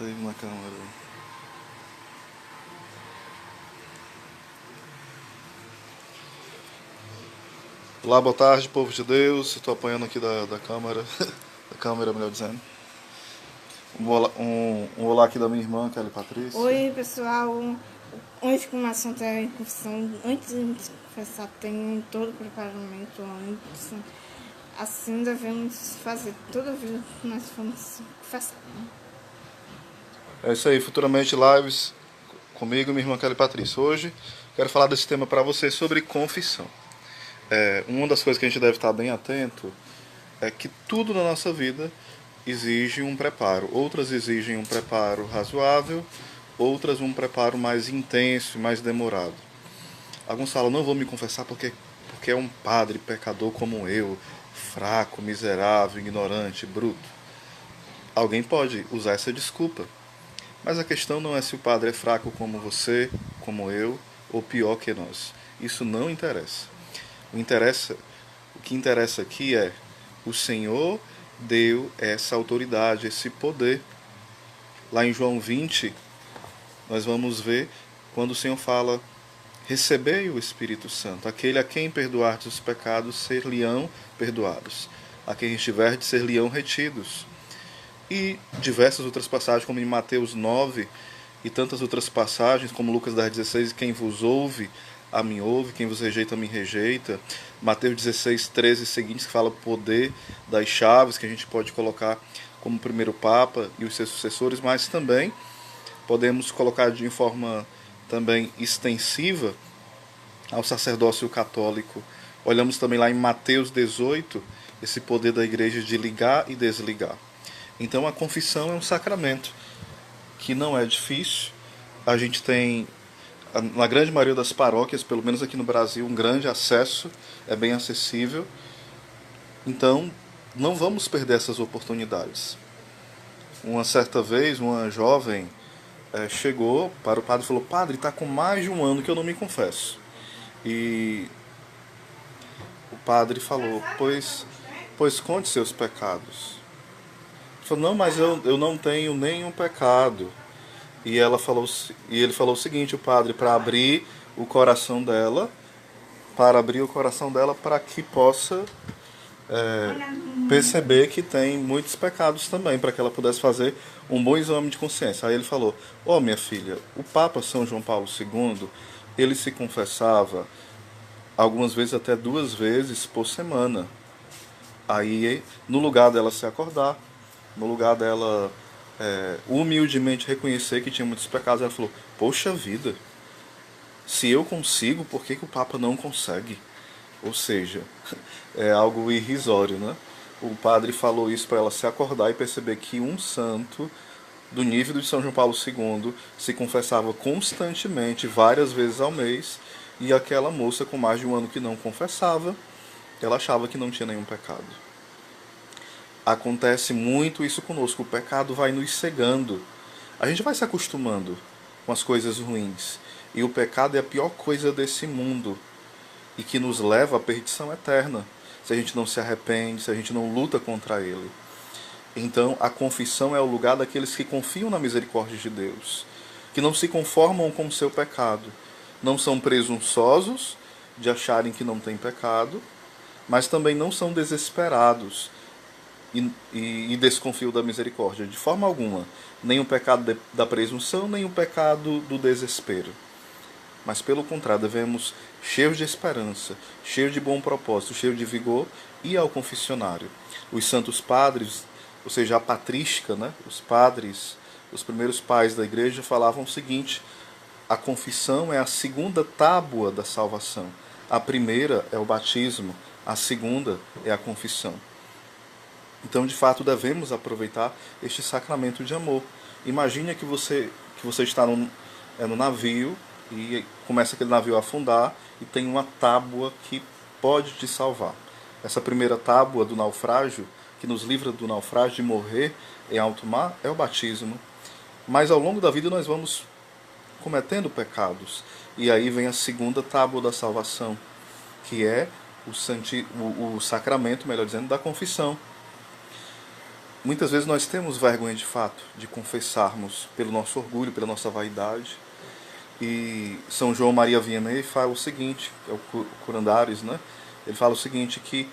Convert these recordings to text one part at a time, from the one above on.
Bota aí na câmera. Olá, boa tarde, povo de Deus. Estou apanhando aqui da câmera. Da câmera, melhor dizendo. Um olá aqui da minha irmã, Kelly Patrícia. Oi, pessoal. Hoje, como o assunto é confissão, antes de confessar, tem todo o preparamento antes. Assim devemos fazer toda vez que nós formos confessar. É isso aí, futuramente lives comigo e minha irmã Kelly Patrícia. Hoje quero falar desse tema para vocês sobre confissão. Uma das coisas que a gente deve estar bem atento é que tudo na nossa vida exige um preparo. Outras exigem um preparo razoável, outras um preparo mais intenso, mais demorado. Alguns falam, não vou me confessar porque é um padre pecador como eu, fraco, miserável, ignorante, bruto. Alguém pode usar essa desculpa. Mas a questão não é se o padre é fraco como você, como eu, ou pior que nós. Isso não interessa. O que interessa aqui é o Senhor deu essa autoridade, esse poder. Lá em João 20, nós vamos ver quando o Senhor fala: recebei o Espírito Santo. Aquele a quem perdoardes os pecados, ser-lhe-ão perdoados. A quem retiverdes, ser-lhe-ão retidos. E diversas outras passagens, como em Mateus 9, e tantas outras passagens, como Lucas 10,16, quem vos ouve, a mim ouve, quem vos rejeita, a mim rejeita. Mateus 16, 13 e seguintes, que fala o poder das chaves, que a gente pode colocar como primeiro Papa e os seus sucessores, mas também podemos colocar de forma também extensiva ao sacerdócio católico. Olhamos também lá em Mateus 18, esse poder da igreja de ligar e desligar. Então a confissão é um sacramento que não é difícil. A gente tem, na grande maioria das paróquias, pelo menos aqui no Brasil, um grande acesso, é bem acessível. Então não vamos perder essas oportunidades. Uma certa vez, uma jovem chegou para o padre e falou: padre, está com mais de um ano que eu não me confesso. E o padre falou: pois conte seus pecados. Ele falou: não, mas eu não tenho nenhum pecado. E ele falou o seguinte: o padre, para abrir o coração dela, para que possa perceber que tem muitos pecados também, para que ela pudesse fazer um bom exame de consciência. Aí ele falou: minha filha, o Papa São João Paulo II, ele se confessava algumas vezes, até 2 vezes por semana. Aí, no lugar dela se acordar, no lugar dela humildemente reconhecer que tinha muitos pecados, ela falou: poxa vida, se eu consigo, por que o Papa não consegue? Ou seja, é algo irrisório, né? O padre falou isso para ela se acordar e perceber que um santo do nível de São João Paulo II se confessava constantemente, várias vezes ao mês, e aquela moça com mais de um ano que não confessava, ela achava que não tinha nenhum pecado. Acontece muito isso conosco, o pecado vai nos cegando. A gente vai se acostumando com as coisas ruins. E o pecado é a pior coisa desse mundo e que nos leva à perdição eterna, se a gente não se arrepende, se a gente não luta contra ele. Então, a confissão é o lugar daqueles que confiam na misericórdia de Deus, que não se conformam com o seu pecado, não são presunçosos de acharem que não tem pecado, mas também não são desesperados e desconfiam da misericórdia de forma alguma, nem o pecado da presunção, nem o pecado do desespero. Mas pelo contrário, devemos, cheios de esperança, cheios de bom propósito, cheios de vigor, ir ao confessionário. Os santos padres, ou seja, a patrística, né? Os padres, os primeiros pais da igreja falavam o seguinte: a confissão é a segunda tábua da salvação. A primeira é o batismo, a segunda é a confissão. Então, de fato, devemos aproveitar este sacramento de amor. Imagine que você está no navio e começa aquele navio a afundar e tem uma tábua que pode te salvar. Essa primeira tábua do naufrágio, que nos livra do naufrágio de morrer em alto mar, é o batismo. Mas ao longo da vida nós vamos cometendo pecados. E aí vem a segunda tábua da salvação, que é o sacramento, melhor dizendo, da confissão. Muitas vezes nós temos vergonha de fato de confessarmos pelo nosso orgulho, pela nossa vaidade. E São João Maria Vianney fala o seguinte, é o Curandares, né? Ele fala o seguinte, que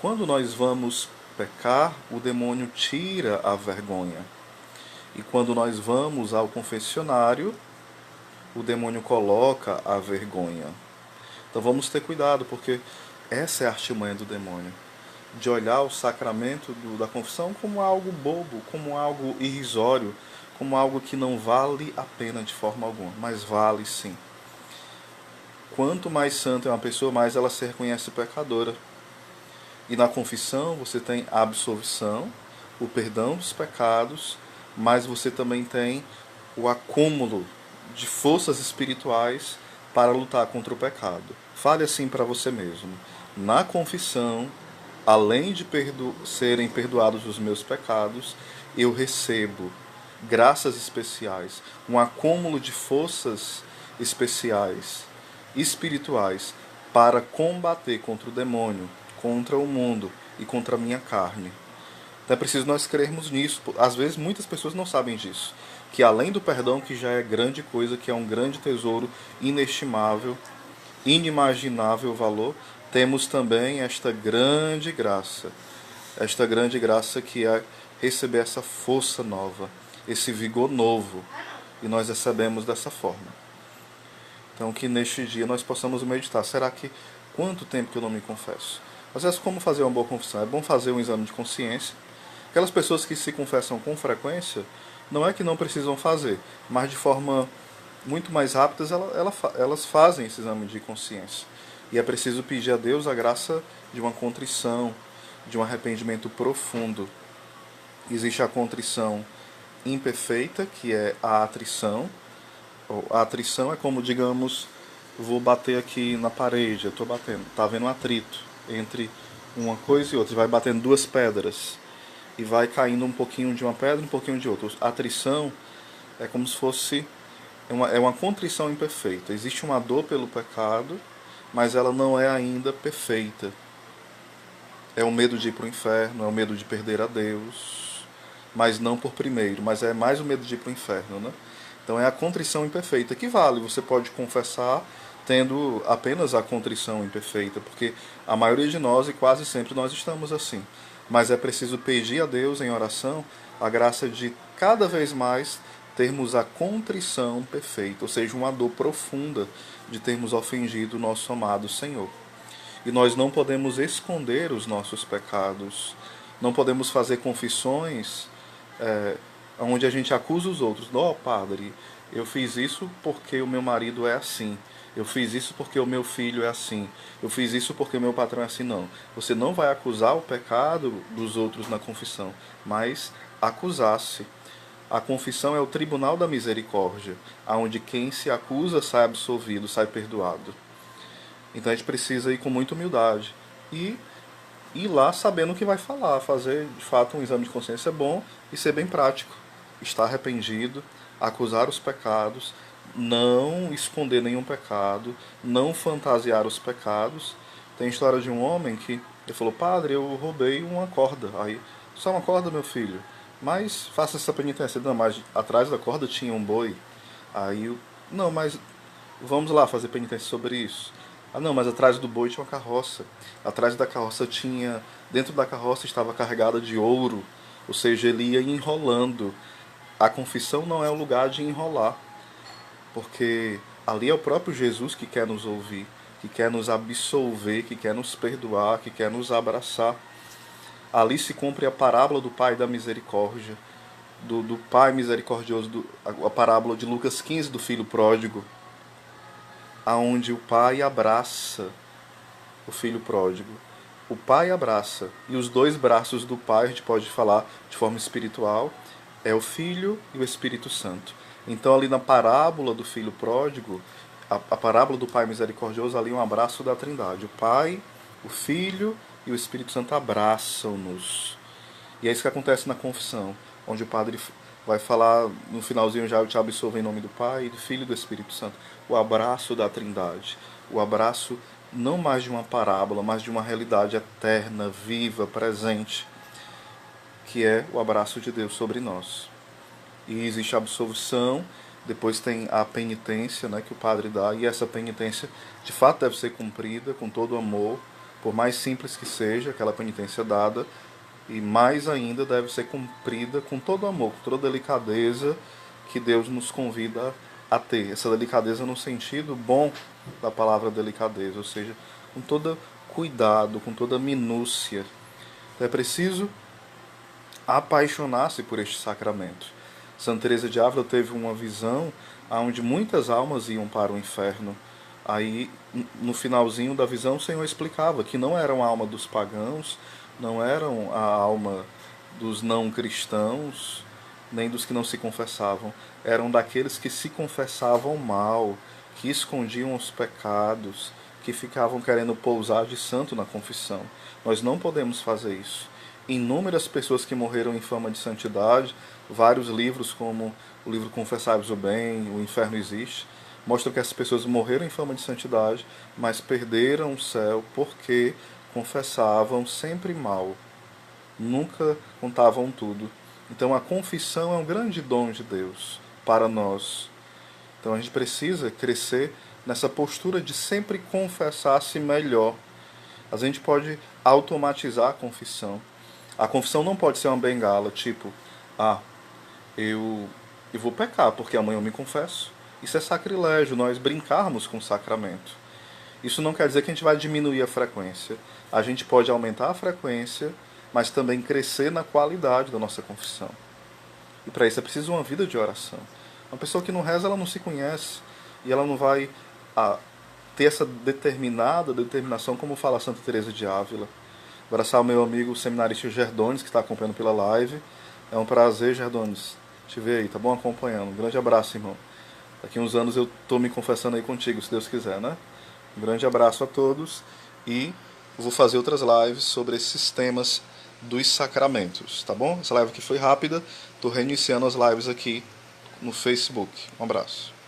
quando nós vamos pecar, o demônio tira a vergonha. E quando nós vamos ao confessionário, o demônio coloca a vergonha. Então vamos ter cuidado, porque essa é a artimanha do demônio. De olhar o sacramento da confissão como algo bobo, como algo irrisório, como algo que não vale a pena de forma alguma, mas vale sim. Quanto mais santa é uma pessoa, mais ela se reconhece pecadora. E na confissão você tem a absolvição, o perdão dos pecados, mas você também tem o acúmulo de forças espirituais para lutar contra o pecado. Fale assim para você mesmo. Na confissão, além de serem perdoados os meus pecados, eu recebo graças especiais, um acúmulo de forças especiais, espirituais, para combater contra o demônio, contra o mundo e contra a minha carne. Então é preciso nós crermos nisso. Às vezes muitas pessoas não sabem disso. Que além do perdão, que já é grande coisa, que é um grande tesouro inestimável, inimaginável valor, temos também esta grande graça. Esta grande graça que é receber essa força nova, esse vigor novo. E nós recebemos dessa forma. Então que neste dia nós possamos meditar. Será que quanto tempo que eu não me confesso? Às vezes, como fazer uma boa confissão? É bom fazer um exame de consciência. Aquelas pessoas que se confessam com frequência, não é que não precisam fazer, mas de forma muito mais rápida elas fazem esse exame de consciência. E é preciso pedir a Deus a graça de uma contrição, de um arrependimento profundo. Existe a contrição imperfeita, que é a atrição. A atrição é como, digamos, vou bater aqui na parede, eu estou batendo, está havendo um atrito entre uma coisa e outra, vai batendo duas pedras e vai caindo um pouquinho de uma pedra e um pouquinho de outra. A atrição é como se fosse uma contrição imperfeita. Existe uma dor pelo pecado, mas ela não é ainda perfeita. É o medo de ir para o inferno, é o medo de perder a Deus, mas não por primeiro, mas é mais o medo de ir para o inferno, né? Então é a contrição imperfeita que vale. Você pode confessar tendo apenas a contrição imperfeita, porque a maioria de nós, e quase sempre nós estamos assim. Mas é preciso pedir a Deus em oração a graça de cada vez mais termos a contrição perfeita, ou seja, uma dor profunda de termos ofendido o nosso amado Senhor. E nós não podemos esconder os nossos pecados, não podemos fazer confissões onde a gente acusa os outros. Ó, padre, eu fiz isso porque o meu marido é assim. Eu fiz isso porque o meu filho é assim. Eu fiz isso porque o meu patrão é assim. Não. Você não vai acusar o pecado dos outros na confissão, mas acusar-se. A confissão é o tribunal da misericórdia, onde quem se acusa sai absolvido, sai perdoado. Então a gente precisa ir com muita humildade e ir lá sabendo o que vai falar, fazer de fato um exame de consciência bom e ser bem prático. Estar arrependido, acusar os pecados, não esconder nenhum pecado, não fantasiar os pecados. Tem a história de um homem que ele falou: padre, eu roubei uma corda. Aí, só uma corda, meu filho? Mas faça essa penitência. Não, mas atrás da corda tinha um boi. Aí, não, mas vamos lá fazer penitência sobre isso. Ah, não, mas atrás do boi tinha uma carroça. Atrás da carroça tinha... Dentro da carroça estava carregada de ouro. Ou seja, ele ia enrolando. A confissão não é o lugar de enrolar. Porque ali é o próprio Jesus que quer nos ouvir, que quer nos absolver, que quer nos perdoar, que quer nos abraçar. Ali se cumpre a parábola do Pai da Misericórdia, do Pai misericordioso, a parábola de Lucas 15 do Filho Pródigo, aonde o Pai abraça o Filho Pródigo. O Pai abraça, e os dois braços do Pai, a gente pode falar de forma espiritual, é o Filho e o Espírito Santo. Então ali na parábola do Filho Pródigo, a parábola do Pai Misericordioso, ali um abraço da Trindade. O Pai, o Filho e o Espírito Santo abraçam-nos. E é isso que acontece na confissão, onde o padre vai falar no finalzinho já: eu te absolvo em nome do Pai, do Filho e do Espírito Santo. O abraço da Trindade. O abraço não mais de uma parábola, mas de uma realidade eterna, viva, presente, que é o abraço de Deus sobre nós. E existe a absolvição, depois tem a penitência, né, que o padre dá, e essa penitência de fato deve ser cumprida com todo amor, por mais simples que seja aquela penitência dada, e mais ainda deve ser cumprida com todo amor, com toda a delicadeza que Deus nos convida a ter. Essa delicadeza no sentido bom da palavra delicadeza, ou seja, com todo cuidado, com toda minúcia. Então é preciso apaixonar-se por este sacramento. Santa Teresa de Ávila teve uma visão onde muitas almas iam para o inferno. Aí, no finalzinho da visão, o Senhor explicava que não eram a alma dos pagãos, não eram a alma dos não cristãos, nem dos que não se confessavam. Eram daqueles que se confessavam mal, que escondiam os pecados, que ficavam querendo pousar de santo na confissão. Nós não podemos fazer isso. Inúmeras pessoas que morreram em fama de santidade, vários livros como o livro Confessai-vos o Bem, O Inferno Existe, mostram que essas pessoas morreram em fama de santidade, mas perderam o céu porque confessavam sempre mal, nunca contavam tudo. Então a confissão é um grande dom de Deus para nós. Então a gente precisa crescer nessa postura de sempre confessar-se melhor. A gente pode automatizar a confissão. A confissão não pode ser uma bengala, tipo, eu vou pecar porque amanhã eu me confesso. Isso é sacrilégio, nós brincarmos com o sacramento. Isso não quer dizer que a gente vai diminuir a frequência. A gente pode aumentar a frequência, mas também crescer na qualidade da nossa confissão. E para isso é preciso uma vida de oração. Uma pessoa que não reza, ela não se conhece. E ela não vai ter essa determinação, como fala Santa Teresa de Ávila. Abraçar o meu amigo seminarista Gerdones, que está acompanhando pela live. É um prazer, Gerdones, te ver aí, tá bom? Acompanhando. Um grande abraço, irmão. Daqui uns anos eu estou me confessando aí contigo, se Deus quiser, né? Um grande abraço a todos e vou fazer outras lives sobre esses temas dos sacramentos, tá bom? Essa live aqui foi rápida, estou reiniciando as lives aqui no Facebook. Um abraço.